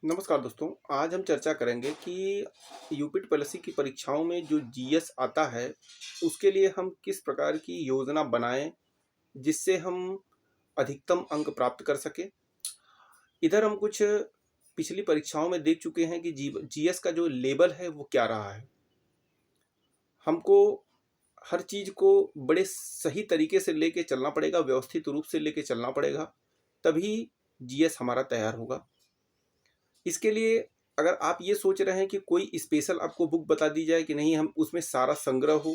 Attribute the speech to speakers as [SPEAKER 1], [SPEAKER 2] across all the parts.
[SPEAKER 1] नमस्कार दोस्तों। आज हम चर्चा करेंगे कि यूपी पीएससी की परीक्षाओं में जो जीएस आता है, उसके लिए हम किस प्रकार की योजना बनाएं जिससे हम अधिकतम अंक प्राप्त कर सकें। इधर हम कुछ पिछली परीक्षाओं में देख चुके हैं कि जीएस का जो लेवल है वो क्या रहा है। हमको हर चीज़ को बड़े सही तरीके से लेके चलना पड़ेगा, व्यवस्थित रूप से लेके चलना पड़ेगा, तभी जीएस हमारा तैयार होगा। इसके लिए अगर आप ये सोच रहे हैं कि कोई स्पेशल आपको बुक बता दी जाए कि नहीं हम उसमें सारा संग्रह हो,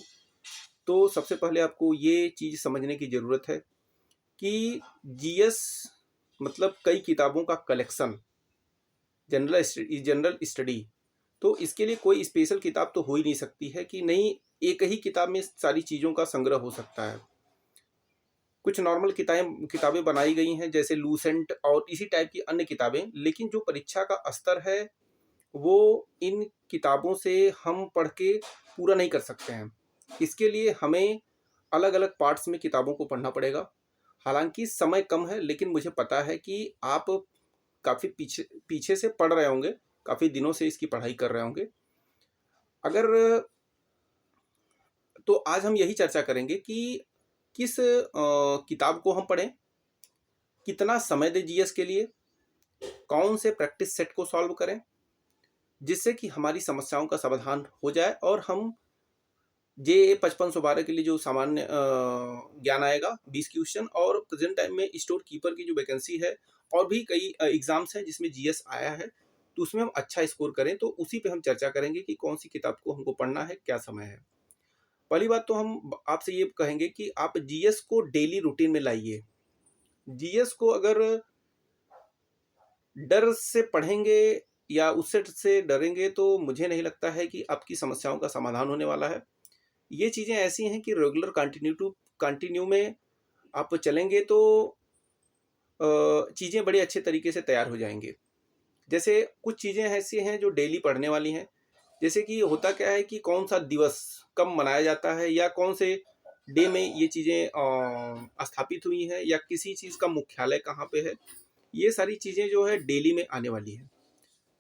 [SPEAKER 1] तो सबसे पहले आपको ये चीज़ समझने की ज़रूरत है कि जीएस मतलब कई किताबों का कलेक्शन, जनरल स्टडी। तो इसके लिए कोई स्पेशल किताब तो हो ही नहीं सकती है कि नहीं एक ही किताब में सारी चीज़ों का संग्रह हो सकता है। कुछ नॉर्मल किताबें बनाई गई हैं जैसे लूसेंट और इसी टाइप की अन्य किताबें, लेकिन जो परीक्षा का स्तर है वो इन किताबों से हम पढ़ के पूरा नहीं कर सकते हैं। इसके लिए हमें अलग अलग पार्ट्स में किताबों को पढ़ना पड़ेगा। हालांकि समय कम है, लेकिन मुझे पता है कि आप काफ़ी पीछे पीछे से पढ़ रहे होंगे, काफ़ी दिनों से इसकी पढ़ाई कर रहे होंगे। अगर तो आज हम यही चर्चा करेंगे कि किस किताब को हम पढ़ें, कितना समय दें जीएस के लिए, कौन से प्रैक्टिस सेट को सॉल्व करें जिससे कि हमारी समस्याओं का समाधान हो जाए और हम जे 5512 के लिए जो सामान्य ज्ञान आएगा 20 क्वेश्चन, और प्रेजेंट टाइम में स्टोर कीपर की जो वैकेंसी है और भी कई एग्जाम्स हैं जिसमें जीएस आया है, तो उसमें हम अच्छा स्कोर करें। तो उसी पे हम चर्चा करेंगे कि कौन सी किताब को हमको पढ़ना है, क्या समय है। पहली बात तो हम आपसे ये कहेंगे कि आप जीएस को डेली रूटीन में लाइए। जीएस को अगर डर से पढ़ेंगे या उससे से डरेंगे तो मुझे नहीं लगता है कि आपकी समस्याओं का समाधान होने वाला है। ये चीज़ें ऐसी हैं कि रेगुलर कंटिन्यू में आप चलेंगे तो चीज़ें बड़े अच्छे तरीके से तैयार हो जाएंगे। जैसे कुछ चीज़ें ऐसी हैं जो डेली पढ़ने वाली हैं। जैसे कि होता क्या है कि कौन सा दिवस कब मनाया जाता है या कौन से डे में ये चीज़ें स्थापित हुई हैं या किसी चीज़ का मुख्यालय कहाँ पे है, ये सारी चीज़ें जो है डेली में आने वाली हैं।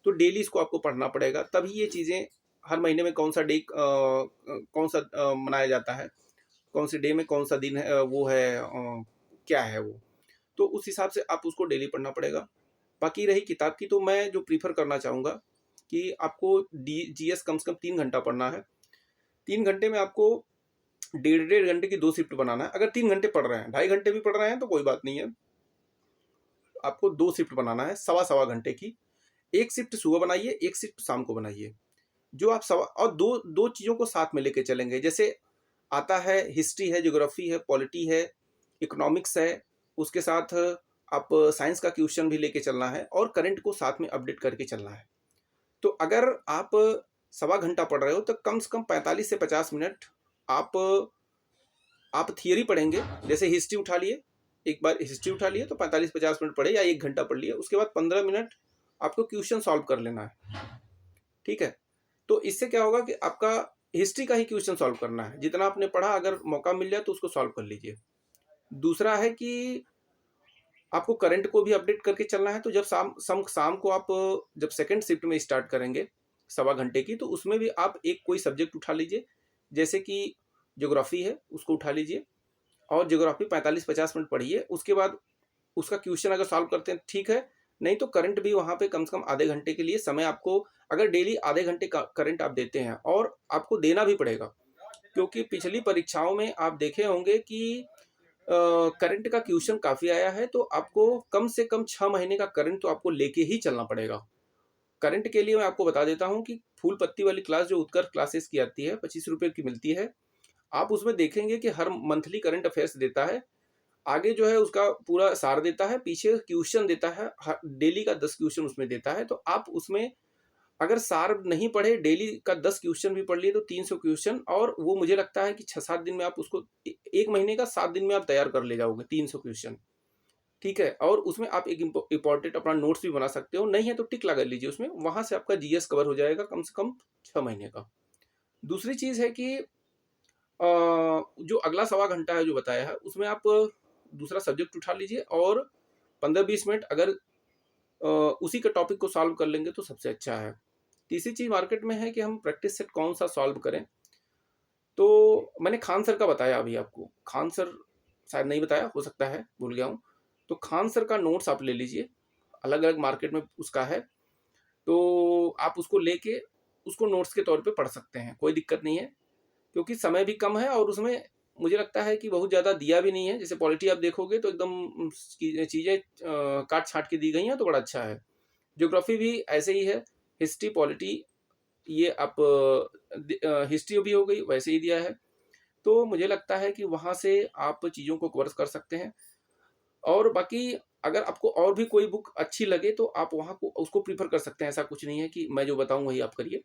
[SPEAKER 1] तो डेली इसको आपको पढ़ना पड़ेगा, तभी ये चीज़ें हर महीने में कौन सा डे कौन सा मनाया जाता है, कौन से डे में कौन सा दिन है, वो है क्या है वो, तो उस हिसाब से आप उसको डेली पढ़ना पड़ेगा। बाकी रही किताब की, तो मैं जो प्रीफर करना चाहूँगा कि आपको डी जीएस कम से कम 3 घंटा पढ़ना है। 3 घंटे में आपको डेढ़ डेढ़ घंटे की 2 शिफ्ट बनाना है। अगर 3 घंटे पढ़ रहे हैं, 2.5 घंटे भी पढ़ रहे हैं तो कोई बात नहीं है, आपको 2 शिफ्ट बनाना है, सवा सवा घंटे की। एक शिफ्ट सुबह बनाइए, एक शिफ्ट शाम को बनाइए। जो आप सवा और दो दो चीज़ों को साथ में लेके चलेंगे। जैसे आता है हिस्ट्री है, ज्योग्राफी है, पॉलिटी है, इकोनॉमिक्स है, उसके साथ आप साइंस का क्वेश्चन भी लेके चलना है और करंट को साथ में अपडेट करके चलना है। तो अगर आप सवा घंटा पढ़ रहे हो तो कम से कम 45 से 50 मिनट आप थियरी पढ़ेंगे। जैसे हिस्ट्री उठा लिए, एक बार हिस्ट्री उठा लिए तो 45-50 मिनट पढ़े या 1 घंटा पढ़ लिए, उसके बाद 15 मिनट आपको क्वेश्चन सॉल्व कर लेना है। ठीक है, तो इससे क्या होगा कि आपका हिस्ट्री का ही क्वेश्चन सॉल्व करना है, जितना आपने पढ़ा अगर मौका मिल जाए तो उसको सॉल्व कर लीजिए। दूसरा है कि आपको करंट को भी अपडेट करके चलना है। तो जब शाम को आप जब सेकंड शिफ्ट में स्टार्ट करेंगे सवा घंटे की, तो उसमें भी आप एक कोई सब्जेक्ट उठा लीजिए। जैसे कि ज्योग्राफी है, उसको उठा लीजिए और ज्योग्राफी 45-50 मिनट पढ़िए। उसके बाद उसका क्वेश्चन अगर सॉल्व करते हैं ठीक है, नहीं तो करंट भी वहाँ पे कम से कम आधे घंटे के लिए समय आपको, अगर डेली आधे घंटे का करंट आप देते हैं, और आपको देना भी पड़ेगा क्योंकि पिछली परीक्षाओं में आप देखे होंगे कि करंट का क्वेश्चन काफ़ी आया है, तो आपको कम से कम 6 महीने का करंट तो आपको लेके ही चलना पड़ेगा। करंट के लिए मैं आपको बता देता हूँ कि फूल पत्ती वाली क्लास जो उत्कर्ष क्लासेस की आती है, 25 रुपये की मिलती है। आप उसमें देखेंगे कि हर मंथली करंट अफेयर्स देता है, आगे जो है उसका पूरा सार देता है, पीछे क्वेश्चन देता है, डेली का 10 क्वेश्चन उसमें देता है। तो आप उसमें अगर सार नहीं पढ़े, डेली का 10 क्वेश्चन भी पढ़ लिए तो 300 क्वेश्चन, और वो मुझे लगता है कि 6-7 दिन में आप उसको, एक महीने का 7 दिन में आप तैयार कर ले जाओगे 300 क्वेश्चन। ठीक है, और उसमें आप एक इंपॉर्टेंट अपना नोट्स भी बना सकते हो, नहीं है तो टिक लगा लीजिए उसमें, वहां से आपका जीएस कवर हो जाएगा कम से कम 6 महीने का। दूसरी चीज है कि जो अगला सवा घंटा है जो बताया है, उसमें आप दूसरा सब्जेक्ट उठा लीजिए और 15-20 मिनट अगर उसी के टॉपिक को सॉल्व कर लेंगे तो सबसे अच्छा है। तीसरी चीज़ मार्केट में है कि हम प्रैक्टिस सेट कौन-सा सॉल्व करें। तो मैंने खान सर का बताया अभी आपको। खान सर शायद नहीं बताया, हो सकता है, भूल गया हूँ। तो खान सर का नोट्स आप ले लीजिए, अलग-अलग मार्केट में उसका है। तो आप उसको लेके उसको नोट्स के तौर पे पढ़ सकते हैं, कोई दिक्कत नहीं है। क्योंकि समय भी कम है और उसमें मुझे लगता है कि बहुत ज़्यादा दिया भी नहीं है। जैसे पॉलिटी आप देखोगे तो एकदम चीज़ें काट-छाँट के दी गई हैं तो बड़ा अच्छा है। ज्योग्राफी भी ऐसे ही है, हिस्ट्री, पॉलिटी ये आप हिस्ट्री भी हो गई वैसे ही दिया है। तो मुझे लगता है कि वहाँ से आप चीज़ों को कवर कर सकते हैं। और बाकी अगर आपको और भी कोई बुक अच्छी लगे तो आप वहाँ को उसको प्रेफ़र कर सकते हैं। ऐसा कुछ नहीं है कि मैं जो बताऊँ वही आप करिए।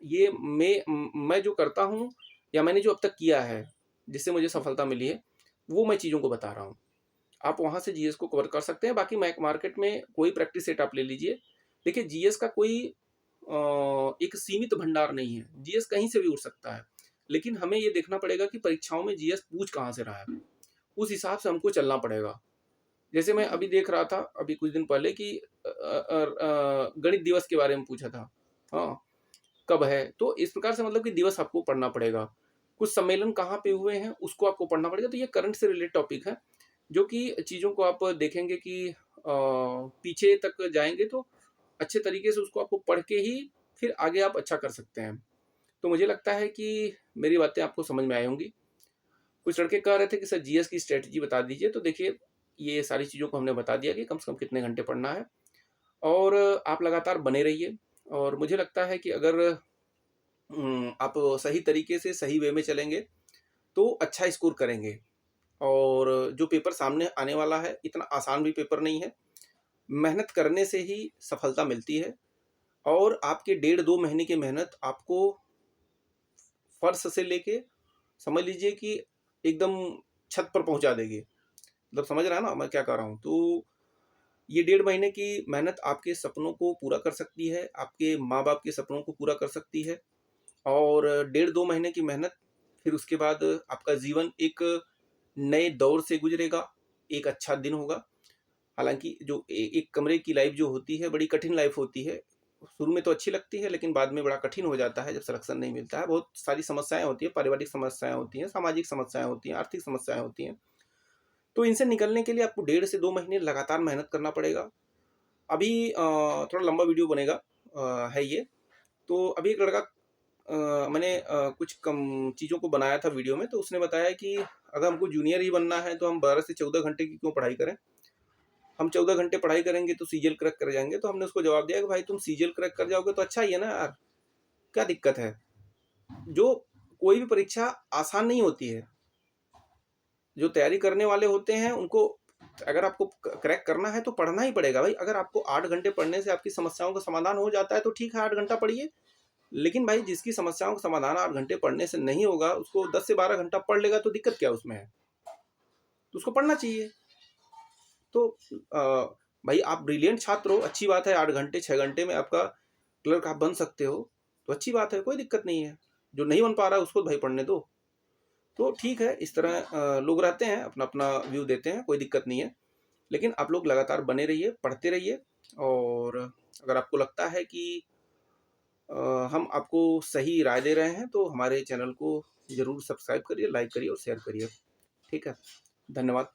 [SPEAKER 1] ये मैं जो करता हूँ या मैंने जो अब तक किया है, जिससे मुझे सफलता मिली है, वो मैं चीज़ों को बता रहा हूँ। आप वहाँ से जीएस को कवर कर सकते हैं। बाकी मार्केट में कोई प्रैक्टिस सेट आप ले लीजिए। देखिए जीएस का कोई एक सीमित भंडार नहीं है। जीएस कहीं से भी उठ सकता है। लेकिन हमें ये देखना पड़ेगा कि परीक्षाओं में जीएस पूछ कहाँ से रहा है। उस हिसाब से हमको चलना पड़ेगा। जैसे मैं अभी देख रहा था अभी कुछ दिन पहले कि गणित दिवस के बारे में पूछा था। हाँ, कब है? तो इस प्रकार से मतलब कि दिवस आपको पढ़ना पड़ेगा। कुछ सम्मेलन कहाँ पे हुए हैं उसको आपको पढ़ना पड़ेगा। तो ये करंट से रिलेटेड टॉपिक है, जो कि चीज़ों को आप देखेंगे कि पीछे तक जाएँगे तो अच्छे तरीके से उसको आपको पढ़ के ही फिर आगे आप अच्छा कर सकते हैं। तो मुझे लगता है कि मेरी बातें आपको समझ में आई होंगी। कुछ लड़के कह रहे थे कि सर जीएस की स्ट्रैटेजी बता दीजिए, तो देखिए ये सारी चीज़ों को हमने बता दिया कि कम से कम कितने घंटे पढ़ना है और आप लगातार बने रहिए। और मुझे लगता है कि अगर आप सही तरीके से सही वे में चलेंगे तो अच्छा स्कोर करेंगे। और जो पेपर सामने आने वाला है इतना आसान भी पेपर नहीं है। मेहनत करने से ही सफलता मिलती है और आपके 1.5-2 महीने की मेहनत आपको फर्श से लेके समझ लीजिए कि एकदम छत पर पहुंचा देगी। मतलब समझ रहा है ना मैं क्या कह रहा हूँ। तो ये 1.5 महीने की मेहनत आपके सपनों को पूरा कर सकती है, आपके माँ बाप के सपनों को पूरा कर सकती है। और 1.5-2 महीने की मेहनत फिर उसके बाद आपका जीवन एक नए दौर से गुजरेगा, एक अच्छा दिन होगा। हालाँकि जो एक कमरे की लाइफ़ जो होती है, बड़ी कठिन लाइफ़ होती है। शुरू में तो अच्छी लगती है, लेकिन बाद में बड़ा कठिन हो जाता है, जब सिलेक्शन नहीं मिलता है। बहुत सारी समस्याएँ होती हैं, पारिवारिक समस्याएँ होती हैं, सामाजिक समस्याएँ होती हैं, आर्थिक समस्याएँ होती हैं। तो इनसे निकलने के लिए आपको 1.5 से 2 महीने लगातार मेहनत करना पड़ेगा। अभी थोड़ा लंबा वीडियो बनेगा है ये। तो अभी एक लड़का मैंने कुछ कम चीज़ों को बनाया था वीडियो में, तो उसने बताया कि अगर हमको जूनियर ही बनना है, तो हम 12 से 14 घंटे की क्यों पढ़ाई करें? हम 14 घंटे पढ़ाई करेंगे तो सीजीएल क्रैक कर जाएँगे। तो हमने उसको जवाब दिया कि भाई तुम सीजीएल क्रैक कर जाओगे तो अच्छा ही है ना यार, क्या दिक्कत है? जो कोई भी परीक्षा आसान नहीं होती है। जो तैयारी करने वाले होते हैं उनको अगर आपको क्रैक करना है तो पढ़ना ही पड़ेगा भाई। अगर आपको 8 घंटे पढ़ने से आपकी समस्याओं का समाधान हो जाता है तो ठीक है 8 घंटा पढ़िए। लेकिन भाई जिसकी समस्याओं का समाधान 8 घंटे पढ़ने से नहीं होगा, उसको 10 से 12 घंटा पढ़ लेगा तो दिक्कत क्या उसमें है? तो उसको पढ़ना चाहिए। तो भाई आप ब्रिलियंट छात्र हो, अच्छी बात है। 8 घंटे 6 घंटे में आपका क्लर्क आप बन सकते हो, तो अच्छी बात है, कोई दिक्कत नहीं है। जो नहीं बन पा रहा है उसको भाई पढ़ने दो। तो ठीक है, इस तरह लोग रहते हैं, अपना-अपना व्यू देते हैं, कोई दिक्कत नहीं है। लेकिन आप लोग लगातार बने रहिए, पढ़ते रहिए। और अगर आपको लगता है कि हम आपको सही राय दे रहे हैं, तो हमारे चैनल को ज़रूर सब्सक्राइब करिए, लाइक करिए और शेयर करिए। ठीक है? धन्यवाद।